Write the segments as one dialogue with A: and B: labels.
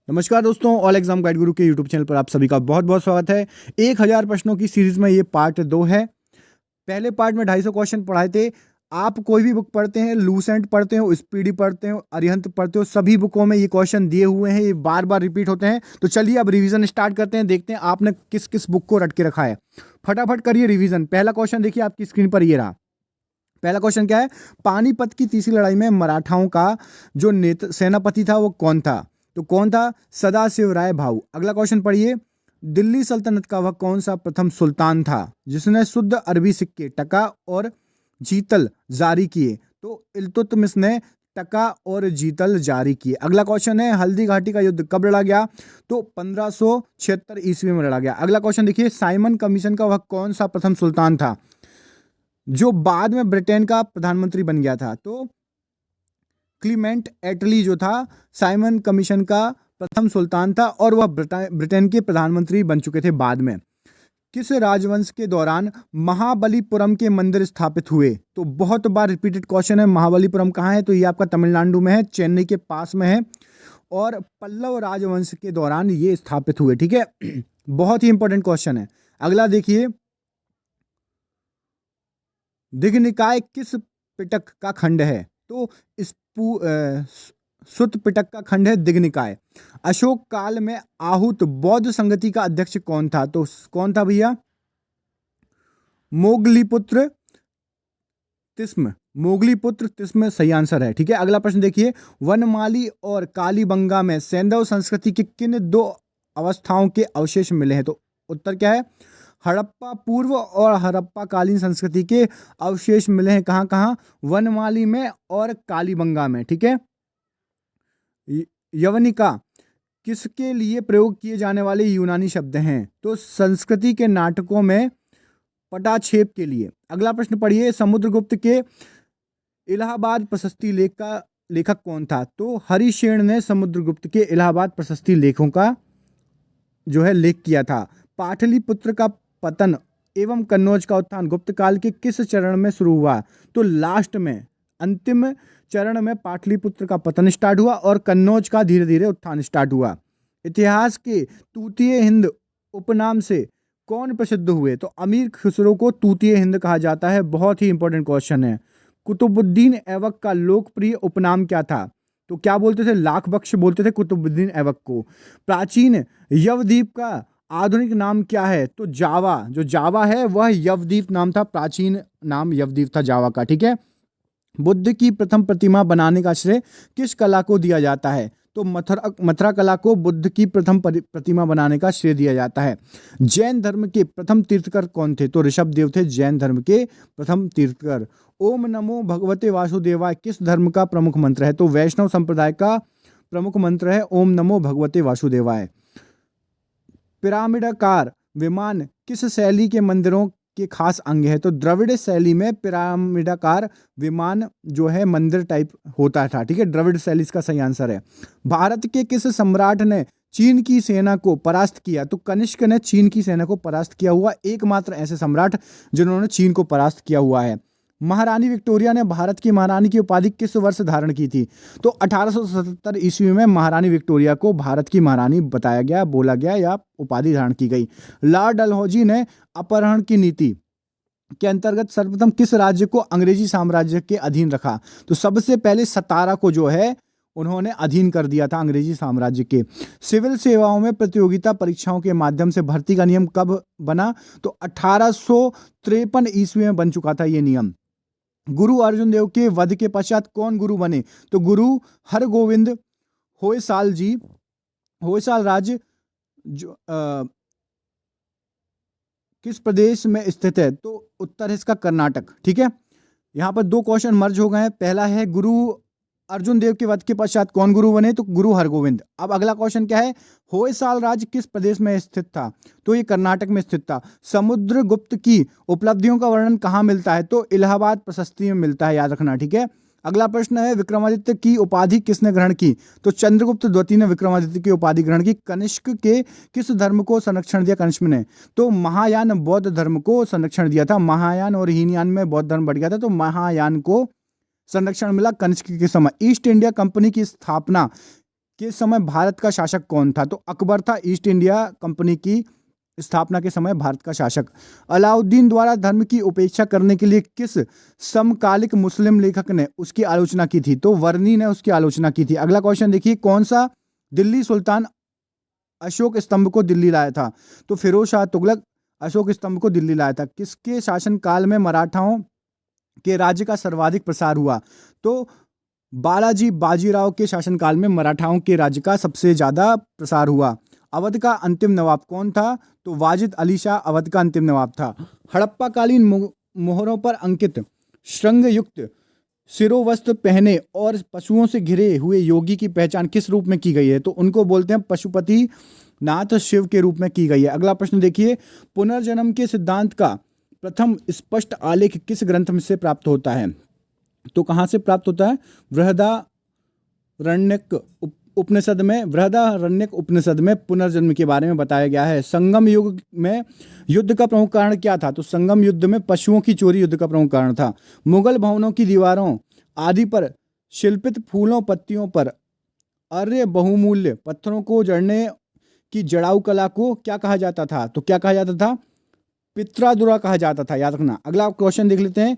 A: नमस्कार दोस्तों, all exam guide गुरु के यूट्यूब चैनल पर आप सभी का बहुत बहुत स्वागत है। 1000 प्रश्नों की सीरीज में ये पार्ट 2 है। पहले पार्ट में 250 क्वेश्चन पढ़ाए थे। आप कोई भी बुक पढ़ते हैं, लूसेंट पढ़ते हो, स्पीडी पढ़ते हो, अरिहंत पढ़ते हो, सभी बुकों में ये क्वेश्चन दिए हुए हैं, ये बार बार रिपीट होते हैं। तो चलिए अब रिवीजन स्टार्ट करते हैं, देखते हैं आपने किस किस बुक को रट के रखा है। फटाफट करिए रिवीजन। पहला क्वेश्चन देखिए आपकी स्क्रीन पर, ये रहा। पहला क्वेश्चन क्या है? पानीपत की तीसरी लड़ाई में मराठाओं का जो सेनापति था वो कौन था? तो कौन था? सदाशिव राय भाऊ। अगला क्वेश्चन पढ़िए। दिल्ली सल्तनत का वह कौन सा प्रथम सुल्तान था जिसने शुद्ध अरबी सिक्के, टका और जीतल जारी किए? तो इल्तुतमिश ने टका और जीतल जारी किए। अगला क्वेश्चन है, हल्दी घाटी का युद्ध कब लड़ा गया? तो 1576 ईस्वी में लड़ा गया। अगला क्वेश्चन देखिए, साइमन कमीशन का वह कौन सा प्रथम सुल्तान था जो बाद में ब्रिटेन का प्रधानमंत्री बन गया था? तो क्लीमेंट एटली जो था साइमन कमीशन का प्रथम सुल्तान था और वह ब्रिटेन के प्रधानमंत्री बन चुके थे बाद में। किस राजवंश के दौरान महाबलीपुरम के मंदिर स्थापित हुए? तो बहुत बार रिपीटेड क्वेश्चन है। महाबलीपुरम कहाँ है? तो ये आपका तमिलनाडु में है, चेन्नई के पास में है। और पल्लव राजवंश के दौरान ये स्थापित हुए। ठीक है, बहुत ही इंपॉर्टेंट क्वेश्चन है। अगला देखिए, दिघनिकाय किस पिटक का खंड है? तो सुत पिटक का खंड है दिघनिकाय। अशोक काल में आहूत बौद्ध संगति का अध्यक्ष कौन था? तो कौन था भैया? मोगलीपुत्र तिस्म। मोगलीपुत्र तिस्म सही आंसर है। ठीक है, अगला प्रश्न देखिए। वनमाली और कालीबंगा में सैंधव संस्कृति के किन दो अवस्थाओं के अवशेष मिले हैं? तो उत्तर क्या है? हड़प्पा पूर्व और हड़प्पा कालीन संस्कृति के अवशेष मिले हैं। कहाँ कहाँ? वनमाली में और कालीबंगा में। ठीक है, यवनिका किसके लिए प्रयोग किए जाने वाले यूनानी शब्द हैं? तो संस्कृति के नाटकों में पटाक्षेप के लिए। अगला प्रश्न पढ़िए। समुद्रगुप्त के इलाहाबाद प्रशस्ति लेख का लेखक कौन था? तो हरिशेन ने समुद्रगुप्त के इलाहाबाद प्रशस्ति लेखों का जो है लेख किया था। पाटलिपुत्र का पतन एवं कन्नौज का उत्थान गुप्त काल के किस चरण में शुरू हुआ? तो लास्ट में, अंतिम चरण में पाटलिपुत्र का पतन स्टार्ट हुआ और कन्नौज का धीरे धीरे उत्थान स्टार्ट हुआ। इतिहास के तूतीय हिंद उपनाम से कौन प्रसिद्ध हुए? तो अमीर खुसरो को तूतीय हिंद कहा जाता है। बहुत ही इंपॉर्टेंट क्वेश्चन है। कुतुबुद्दीन ऐबक का लोकप्रिय उपनाम क्या था? तो क्या बोलते थे? लाख बख्श बोलते थे कुतुबुद्दीन ऐबक को। प्राचीन यवद्वीप का आधुनिक नाम क्या है? तो जावा। जो जावा है वह यवद्वीप नाम था, प्राचीन नाम यवद्वीप था जावा का। ठीक है, बुद्ध की प्रथम प्रतिमा बनाने का श्रेय किस कला को दिया जाता है? तो मथुरा कला को बुद्ध की प्रथम प्रतिमा बनाने का श्रेय दिया जाता है। जैन धर्म के प्रथम तीर्थकर कौन थे? तो ऋषभदेव थे जैन धर्म के प्रथम तीर्थकर। ओम नमो भगवते वासुदेवाय किस धर्म का प्रमुख मंत्र है? तो वैष्णव संप्रदाय का प्रमुख मंत्र है ओम नमो भगवते वासुदेवाय। पिरामिडाकार विमान किस शैली के मंदिरों के खास अंग है? तो द्रविड़ शैली में पिरामिडाकार विमान जो है मंदिर टाइप होता था। ठीक है, द्रविड़ शैली इसका सही आंसर है। भारत के किस सम्राट ने चीन की सेना को परास्त किया? तो कनिष्क ने चीन की सेना को परास्त किया हुआ एकमात्र ऐसे सम्राट जिन्होंने चीन को परास्त किया हुआ है। महारानी विक्टोरिया ने भारत की महारानी की उपाधि किस वर्ष धारण की थी? तो 1877 ईस्वी में महारानी विक्टोरिया को भारत की महारानी बताया गया, बोला गया या उपाधि धारण की गई। लॉर्ड डलहौजी ने अपहरण की नीति के अंतर्गत सर्वप्रथम किस राज्य को अंग्रेजी साम्राज्य के अधीन रखा? तो सबसे पहले सतारा को जो है उन्होंने अधीन कर दिया था अंग्रेजी साम्राज्य के। सिविल सेवाओं में प्रतियोगिता परीक्षाओं के माध्यम से भर्ती का नियम कब बना? तो 1853 ईस्वी में बन चुका था ये नियम। गुरु अर्जुन देव के वध के पश्चात कौन गुरु बने? तो गुरु हरगोविंद होयसाल जी। होयसाल राज्य जो किस प्रदेश में स्थित है? तो उत्तर है इसका कर्नाटक। ठीक है, यहाँ पर दो क्वेश्चन मर्ज हो गए हैं। पहला है गुरु अर्जुन देव के वध के पश्चात कौन गुरु बने? तो गुरु हरगोविंद। अब अगला क्वेश्चन क्या है? होयसाल राज्य किस प्रदेश में स्थित था? तो ये कर्नाटक में स्थित था। समुद्रगुप्त की उपलब्धियों का वर्णन कहाँ मिलता है? तो इलाहाबाद प्रशस्ति में मिलता है, याद रखना। ठीक है, अगला प्रश्न है, विक्रमादित्य की उपाधि किसने ग्रहण की? तो चंद्रगुप्त द्वितीय ने विक्रमादित्य की उपाधि ग्रहण की। कनिष्क के किस धर्म को संरक्षण दिया कनिष्क ने? तो महायान बौद्ध धर्म को संरक्षण दिया था। महायान और हीनयान में बौद्ध धर्म बढ़ गया था, तो महायान को संरक्षण मिला कनिष्क के समय। ईस्ट इंडिया कंपनी की स्थापना किस समय भारत का शासक कौन था? तो अकबर था। ईस्ट इंडिया कंपनी की स्थापना के समय भारत का शासक। अलाउद्दीन द्वारा धर्म की उपेक्षा करने के लिए किस समकालिक मुस्लिम लेखक ने उसकी आलोचना की थी? तो वर्नी ने उसकी आलोचना की थी। अगला क्वेश्चन देखिए, कौन सा दिल्ली सुल्तान अशोक स्तंभ को दिल्ली लाया था? तो फिरोज शाह तुगलक अशोक स्तंभ को दिल्ली लाया था। किसके शासनकाल में मराठाओं के राज्य का सर्वाधिक प्रसार हुआ? तो बालाजी बाजीराव के शासनकाल में मराठाओं के राज्य का सबसे ज्यादा प्रसार हुआ। अवध का अंतिम नवाब कौन था? तो वाजिद अली शाह अवध का अंतिम नवाब था। हड़प्पा कालीन मोहरों पर अंकित श्रृंग युक्त शिरोवस्त्र पहने और पशुओं से घिरे हुए योगी की पहचान किस रूप में की गई है? तो उनको बोलते हैं पशुपति नाथ शिव के रूप में की गई है। अगला प्रश्न देखिए, पुनर्जन्म के सिद्धांत का प्रथम स्पष्ट आलेख किस ग्रंथ से प्राप्त होता है? तो कहाँ से प्राप्त होता है? बृहदारण्यक उपनिषद में। बृहदारण्यक उपनिषद में पुनर्जन्म के बारे में बताया गया है। संगम युग में युद्ध का प्रमुख कारण क्या था? तो संगम युद्ध में पशुओं की चोरी युद्ध का प्रमुख कारण था। मुगल भवनों की दीवारों आदि पर शिल्पित फूलों पत्तियों पर अर्य बहुमूल्य पत्थरों को जड़ने की जड़ाऊ कला को क्या कहा जाता था? तो क्या कहा जाता था? पित्रादुरा कहा जाता था, याद रखना। अगला क्वेश्चन देख लेते हैं,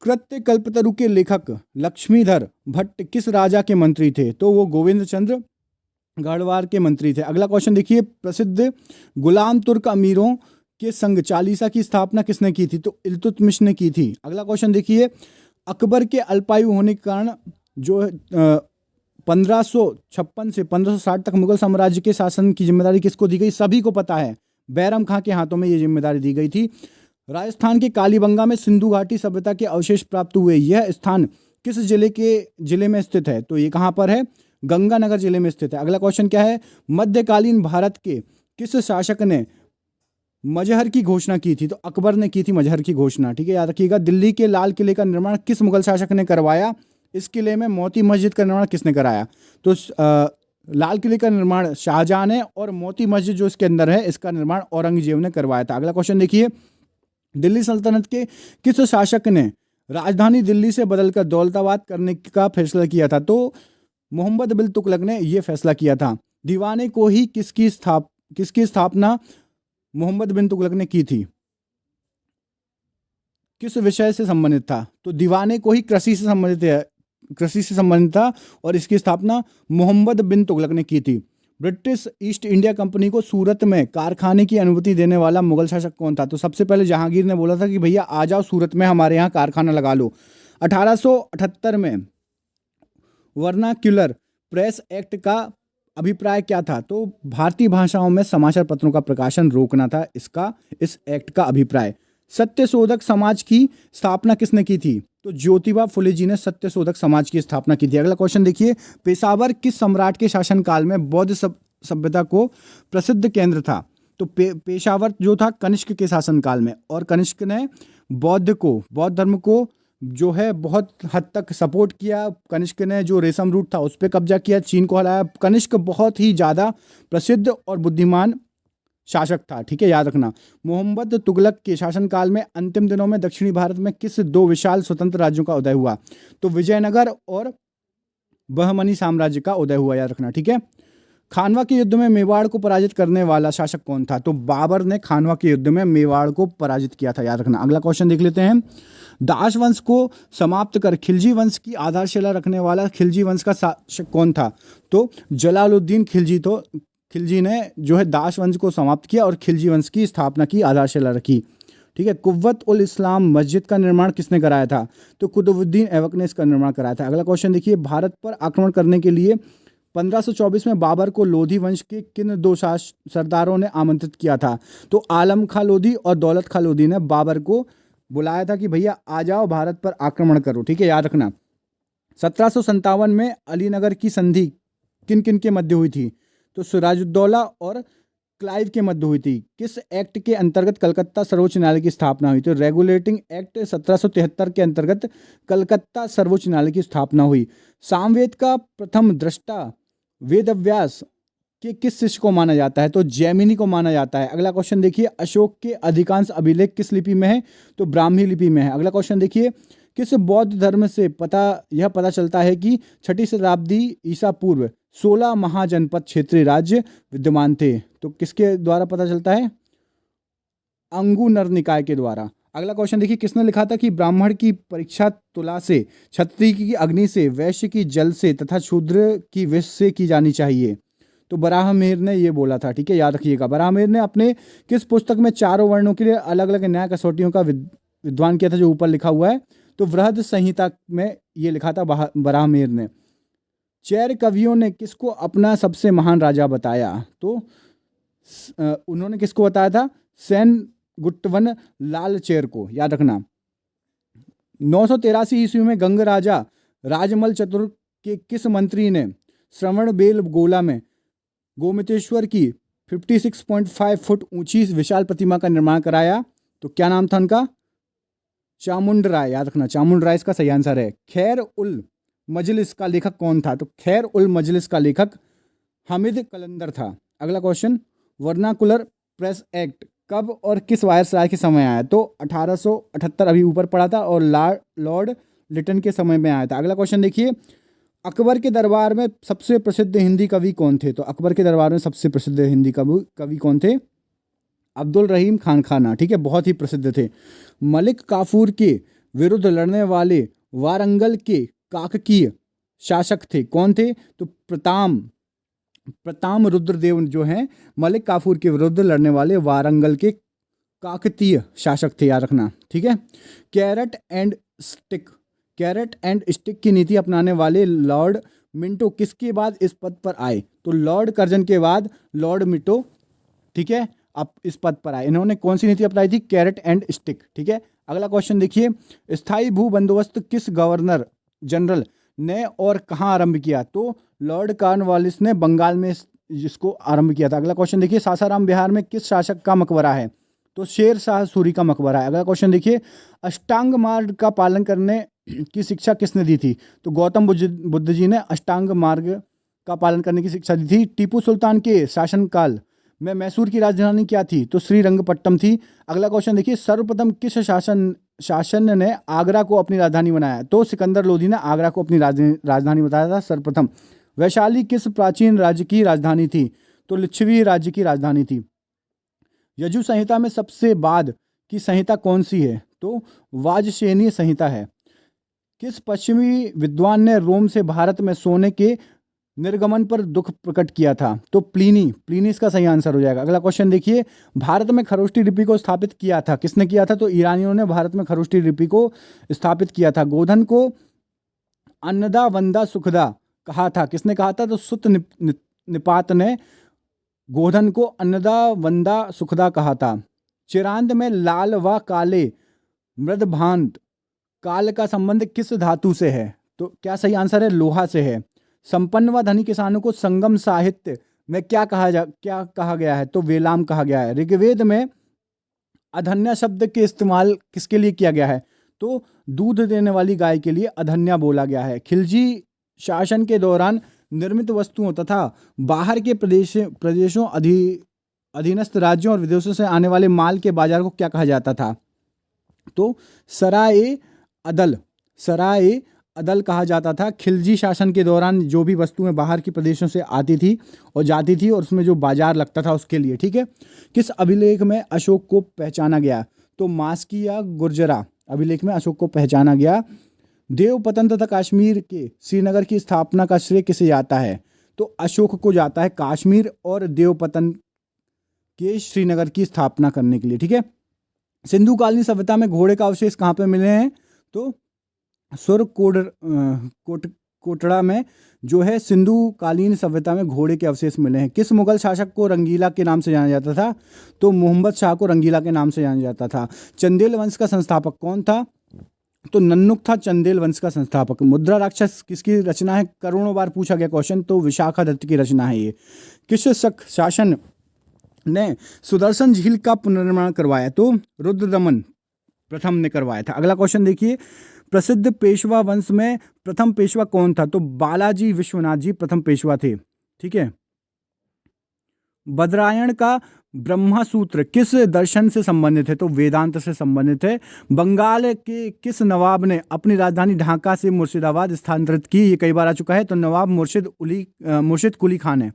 A: कृत्य कल्पतरु के लेखक लक्ष्मीधर भट्ट किस राजा के मंत्री थे? तो वो गोविंद चंद्र गढ़वाल के मंत्री थे। अगला क्वेश्चन देखिए, प्रसिद्ध गुलाम तुर्क अमीरों के संघ चालीसा की स्थापना किसने की थी? तो इल्तुतमिश ने की थी। अगला क्वेश्चन देखिए, अकबर के अल्पायु होने के कारण जो 1556 से 1560 तक मुगल साम्राज्य के शासन की जिम्मेदारी किसको दी गई? सभी को पता है, बैरम खां के हाथों में ये जिम्मेदारी दी गई थी। राजस्थान के कालीबंगा में सिंधु घाटी सभ्यता के अवशेष प्राप्त हुए। यह स्थान किस जिले में स्थित है? तो ये कहाँ पर है? गंगानगर जिले में स्थित है। अगला क्वेश्चन क्या है, मध्यकालीन भारत के किस शासक ने मजहर की घोषणा की थी? तो अकबर ने की थी मजहर की घोषणा, ठीक है, याद रखिएगा। दिल्ली के लाल किले का निर्माण किस मुगल शासक ने करवाया? इस किले में मोती मस्जिद का निर्माण किसने कराया? तो लाल किले का निर्माण शाहजहां ने, और मोती मस्जिद जो इसके अंदर है इसका निर्माण औरंगजेब ने करवाया था। अगला क्वेश्चन देखिए, दिल्ली सल्तनत के किस शासक ने राजधानी दिल्ली से बदलकर दौलताबाद करने का फैसला किया था? तो मोहम्मद बिन तुगलक ने यह फैसला किया था। दीवाने को ही किसकी स्थापना मोहम्मद बिन तुगलक ने की थी? किस विषय से संबंधित था? तो दीवाने को ही कृषि से संबंधित था, और इसकी स्थापना मोहम्मद बिन तुगलक ने की थी। ब्रिटिश ईस्ट इंडिया कंपनी को सूरत में कारखाने की अनुमति देने वाला मुगल शासक कौन था? तो सबसे पहले जहांगीर ने बोला था कि भैया आ जाओ सूरत में, हमारे यहाँ कारखाना लगा लो। 1878 में वर्नाक्यूलर प्रेस एक्ट का अभिप्राय क्या था? तो भारतीय भाषाओं में समाचार पत्रों का प्रकाशन रोकना था इस एक्ट का अभिप्राय। सत्यशोधक समाज की स्थापना किसने की थी? तो ज्योतिबा फुले जी ने सत्यशोधक समाज की स्थापना की थी। अगला क्वेश्चन देखिए, पेशावर किस सम्राट के शासनकाल में बौद्ध सभ्यता को प्रसिद्ध केंद्र था? तो पेशावर जो था कनिष्क के शासनकाल में, और कनिष्क ने बौद्ध धर्म को जो है बहुत हद तक सपोर्ट किया। कनिष्क ने जो रेशम रूट था उस पर कब्जा किया, चीन को हराया। कनिष्क बहुत ही ज़्यादा प्रसिद्ध और बुद्धिमान शासक था, ठीक है, याद रखना। मोहम्मद तुगलक के शासनकाल में अंतिम दिनों में दक्षिणी भारत में किस दो विशाल स्वतंत्र राज्यों का उदय हुआ? तो विजयनगर और बहमनी साम्राज्य का उदय हुआ, याद रखना, ठीक है। खानवा के युद्ध में मेवाड़ को पराजित करने वाला शासक कौन था? तो बाबर ने खानवा के युद्ध में मेवाड़ को पराजित किया था, याद रखना। अगला क्वेश्चन देख लेते हैं, दास वंश को समाप्त कर खिलजी वंश की आधारशिला रखने वाला खिलजी वंश का शासक कौन था? तो जलालुद्दीन खिलजी ने जो है दास वंश को समाप्त किया और खिलजी वंश की स्थापना की, आधारशिला रखी, ठीक है। कुव्वत उल इस्लाम मस्जिद का निर्माण किसने कराया था? तो कुतुबुद्दीन ऐबक ने इसका निर्माण कराया था। अगला क्वेश्चन देखिए, भारत पर आक्रमण करने के लिए 1524 में बाबर को लोधी वंश के किन दो सरदारों ने आमंत्रित किया था? तो आलम खां लोधी और दौलत खां लोधी ने बाबर को बुलाया था कि भैया आ जाओ भारत पर आक्रमण करो, ठीक है, याद रखना। 1757 में अलीनगर की संधि किन किन के मध्य हुई थी? तो सिराजुद्दौला और क्लाइव के मध्य हुई थी। किस एक्ट के अंतर्गत कलकत्ता सर्वोच्च न्यायालय की स्थापना हुई? तो रेगुलेटिंग एक्ट 1773 के अंतर्गत कलकत्ता सर्वोच्च न्यायालय की स्थापना हुई। सामवेद का प्रथम दृष्टा वेदव्यास के किस शिष्य को माना जाता है? तो जैमिनी को माना जाता है। अगला क्वेश्चन देखिए, अशोक के अधिकांश अभिलेख किस लिपि में है? तो ब्राह्मी लिपि में है। अगला क्वेश्चन देखिए, किस बौद्ध धर्म से यह पता चलता है कि 6ठी शताब्दी ईसा पूर्व 16 महाजनपद क्षेत्रीय राज्य विद्यमान थे। तो किसके द्वारा पता चलता है? अंगू नर निकाय के द्वारा। अगला क्वेश्चन देखिए, किसने लिखा था कि ब्राह्मण की परीक्षा तुला से, क्षत्रिय की अग्नि से, वैश्य की जल से तथा शूद्र की विष से की जानी चाहिए? तो बराहमिहिर ने ये बोला था। ठीक है, याद रखिएगा। बराहमिहिर ने अपने किस पुस्तक में चारों वर्णों के लिए अलग अलग न्याय कसौटियों का विद्वान किया था, जो ऊपर लिखा हुआ है? तो बृहद संहिता में ये लिखा था बराहमिहिर ने। चैर कवियों ने किसको अपना सबसे महान राजा बताया? तो उन्होंने किसको बताया था? सेन गुट्टवन लाल चेर को, याद रखना। 983 ईस्वी में गंग राजा राजमल चतुर के किस मंत्री ने श्रवण बेल गोला में गोमतेश्वर की 56.5 फुट ऊंची विशाल प्रतिमा का निर्माण कराया? तो क्या नाम था उनका? चामुंड राय, याद रखना, चामुंड राय इसका सही आंसर है। खैर उल मजलिस का लेखक कौन था? तो खैर उल मजलिस का लेखक हामिद कलंदर था। अगला क्वेश्चन, वर्नाकुलर प्रेस एक्ट कब और किस वायसराय के समय आया? तो 1878 अभी ऊपर पड़ा था, और लॉर्ड लिटन के समय में आया था। अगला क्वेश्चन देखिए, अकबर के दरबार में सबसे प्रसिद्ध हिंदी कवि कौन थे? तो अकबर के दरबार में सबसे प्रसिद्ध हिंदी कवि कौन थे? अब्दुल रहीम खान खाना। ठीक है, बहुत ही प्रसिद्ध थे। मलिक काफूर के विरुद्ध लड़ने वाले वारंगल के काककीय शासक थे, कौन थे? तो प्रताम रुद्रदेव जो हैं मलिक काफूर के विरुद्ध लड़ने वाले वारंगल के काकतीय शासक थे, याद रखना। ठीक है, कैरेट एंड स्टिक की नीति अपनाने वाले लॉर्ड मिंटो किसके बाद इस पद पर आए? तो लॉर्ड कर्जन के बाद लॉर्ड मिंटो, ठीक है, अब इस पद पर आए। इन्होंने कौन सी नीति अपनाई थी? Carrot and stick. ठीक है, अगला क्वेश्चन देखिए, स्थायी भू बंदोबस्त किस गवर्नर जनरल ने और कहाँ आरंभ किया? तो लॉर्ड कॉर्नवालिस ने बंगाल में जिसको आरंभ किया था। अगला क्वेश्चन देखिए, सासाराम बिहार में किस शासक का मकबरा है? तो शेर शाह सूरी का मकबरा है। अगला क्वेश्चन देखिए, अष्टांग मार्ग का पालन करने की शिक्षा किसने दी थी? तो गौतम बुद्ध जी ने अष्टांग मार्ग का पालन करने की शिक्षा दी थी। टीपू सुल्तान के शासनकाल में मैसूर की राजधानी क्या थी? तो श्रीरंगपट्टम थी। अगला क्वेश्चन देखिए, सर्वप्रथम किस शासन ने आगरा को अपनी राजधानी बनाया? तो सिकंदर लोधी ने आगरा को अपनी राजधानी बताया था सर्वप्रथम। वैशाली किस प्राचीन राज्य की राजधानी थी? तो लिच्छवी राज्य की राजधानी थी। यजु संहिता में सबसे बाद की संहिता कौन सी है? तो वाजसेनी संहिता है। किस पश्चिमी विद्वान ने रोम से भारत में सोने के निर्गमन पर दुख प्रकट किया था? तो प्लीनी इसका सही आंसर हो जाएगा। अगला क्वेश्चन देखिए, भारत में खरोष्टी लिपि को स्थापित किया था, किसने किया था? तो ईरानियों ने भारत में खरोष्टी लिपि को स्थापित किया था। गोधन को अन्नदा वंदा सुखदा कहा था, किसने कहा था? तो सुत निपात ने गोधन को अन्नदा वंदा सुखदा कहा था। चिरांद में लाल व काले मृदभांत काल का संबंध किस धातु से है? तो क्या सही आंसर है? लोहा से है। संपन्न व धनी किसानों को संगम साहित्य में क्या कहा गया है? तो वेलाम कहा गया है। ऋग्वेद में अधन्या शब्द के इस्तेमाल किसके लिए किया गया है? तो दूध देने वाली गाय के लिए अधन्या बोला गया है। खिलजी शासन के दौरान निर्मित वस्तुओं तथा बाहर के प्रदेशों अधीनस्थ राज्यों और विदेशों से आने वाले माल के बाजार को क्या कहा जाता था? तो सराय अदल कहा जाता था। खिलजी शासन के दौरान जो भी वस्तुएं बाहर के प्रदेशों से आती थी और जाती थी, और उसमें जो बाजार लगता था उसके लिए। ठीक है, किस अभिलेख में अशोक को पहचाना गया? तो मास्की या गुर्जरा अभिलेख में अशोक को पहचाना गया। देवपतन तथा कश्मीर के श्रीनगर की स्थापना का श्रेय किसे जाता है? तो अशोक को जाता है, कश्मीर और देवपतन के श्रीनगर की स्थापना करने के लिए। ठीक है, सिंधु कालीन सभ्यता में घोड़े का अवशेष कहाँ पे मिले हैं? तो सुर कोटड़ा में जो है सिंधु कालीन सभ्यता में घोड़े के अवशेष मिले हैं। किस मुगल शासक को रंगीला के नाम से जाना जाता था? तो मोहम्मद शाह को रंगीला के नाम से जाना जाता था। चंदेल वंश का संस्थापक कौन था? तो नन्नुक था चंदेल वंश का संस्थापक। मुद्रा राक्षस किसकी रचना है? करोड़ों बार पूछा गया क्वेश्चन, तो विशाखादत्त की रचना है ये। किस शक शासन ने सुदर्शन झील का पुनर्निर्माण करवाया? तो रुद्रदमन प्रथम ने करवाया था। अगला क्वेश्चन देखिए, प्रसिद्ध पेशवा वंश में प्रथम पेशवा कौन था? तो बालाजी विश्वनाथ जी प्रथम पेशवा थे। ठीक है, बदरायण का ब्रह्मा सूत्र किस दर्शन से संबंधित है? तो वेदांत से संबंधित है। बंगाल के किस नवाब ने अपनी राजधानी ढाका से मुर्शिदाबाद स्थानांतरित की? ये कई बार आ चुका है, तो नवाब मुर्शिद कुली खान है।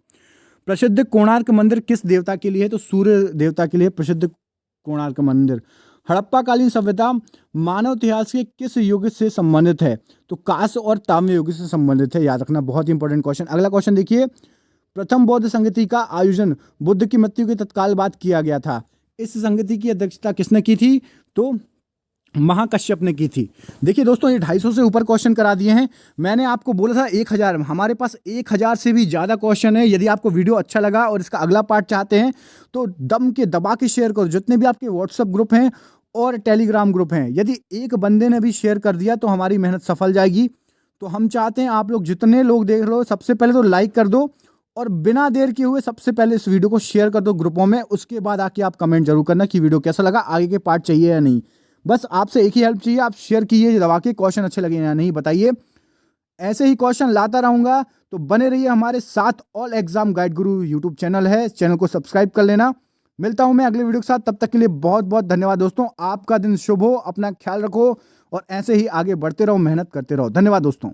A: प्रसिद्ध कोणार्क मंदिर किस देवता के लिए है? तो सूर्य देवता के लिए प्रसिद्ध कोणार्क मंदिर। हड़प्पाकालीन सभ्यता मानव इतिहास के किस युग से संबंधित है? तो कांस्य और ताम्र युग से संबंधित है। याद रखना, बहुत ही इंपॉर्टेंट क्वेश्चन। अगला क्वेश्चन देखिए, प्रथम बौद्ध संगति का आयोजन बुद्ध की मृत्यु के तत्काल बाद किया गया था। इस संगति की अध्यक्षता किसने की थी? तो महाकश्यप ने की थी। देखिए दोस्तों, ये 250 से ऊपर क्वेश्चन करा दिए हैं। मैंने आपको बोला था 1000, हमारे पास 1000 से भी ज़्यादा क्वेश्चन है। यदि आपको वीडियो अच्छा लगा और इसका अगला पार्ट चाहते हैं तो दबा के शेयर करो। जितने भी आपके व्हाट्सएप ग्रुप हैं और टेलीग्राम ग्रुप हैं, यदि एक बंदे ने भी शेयर कर दिया तो हमारी मेहनत सफल जाएगी। तो हम चाहते हैं आप लोग जितने लोग देख लो, सबसे पहले तो लाइक कर दो और बिना देर किए हुए सबसे पहले इस वीडियो को शेयर कर दो ग्रुपों में। उसके बाद आके आप कमेंट जरूर करना कि वीडियो कैसा लगा, आगे के पार्ट चाहिए या नहीं। बस आपसे एक ही हेल्प चाहिए, आप शेयर कीजिए दबा के, क्वेश्चन अच्छे लगे या नहीं बताइए। ऐसे ही क्वेश्चन लाता रहूंगा, तो बने रहिए हमारे साथ। ऑल एग्जाम गाइड गुरु यूट्यूब चैनल है, चैनल को सब्सक्राइब कर लेना। मिलता हूं मैं अगले वीडियो के साथ, तब तक के लिए बहुत बहुत धन्यवाद दोस्तों। आपका दिन शुभ हो, अपना ख्याल रखो और ऐसे ही आगे बढ़ते रहो, मेहनत करते रहो। धन्यवाद दोस्तों।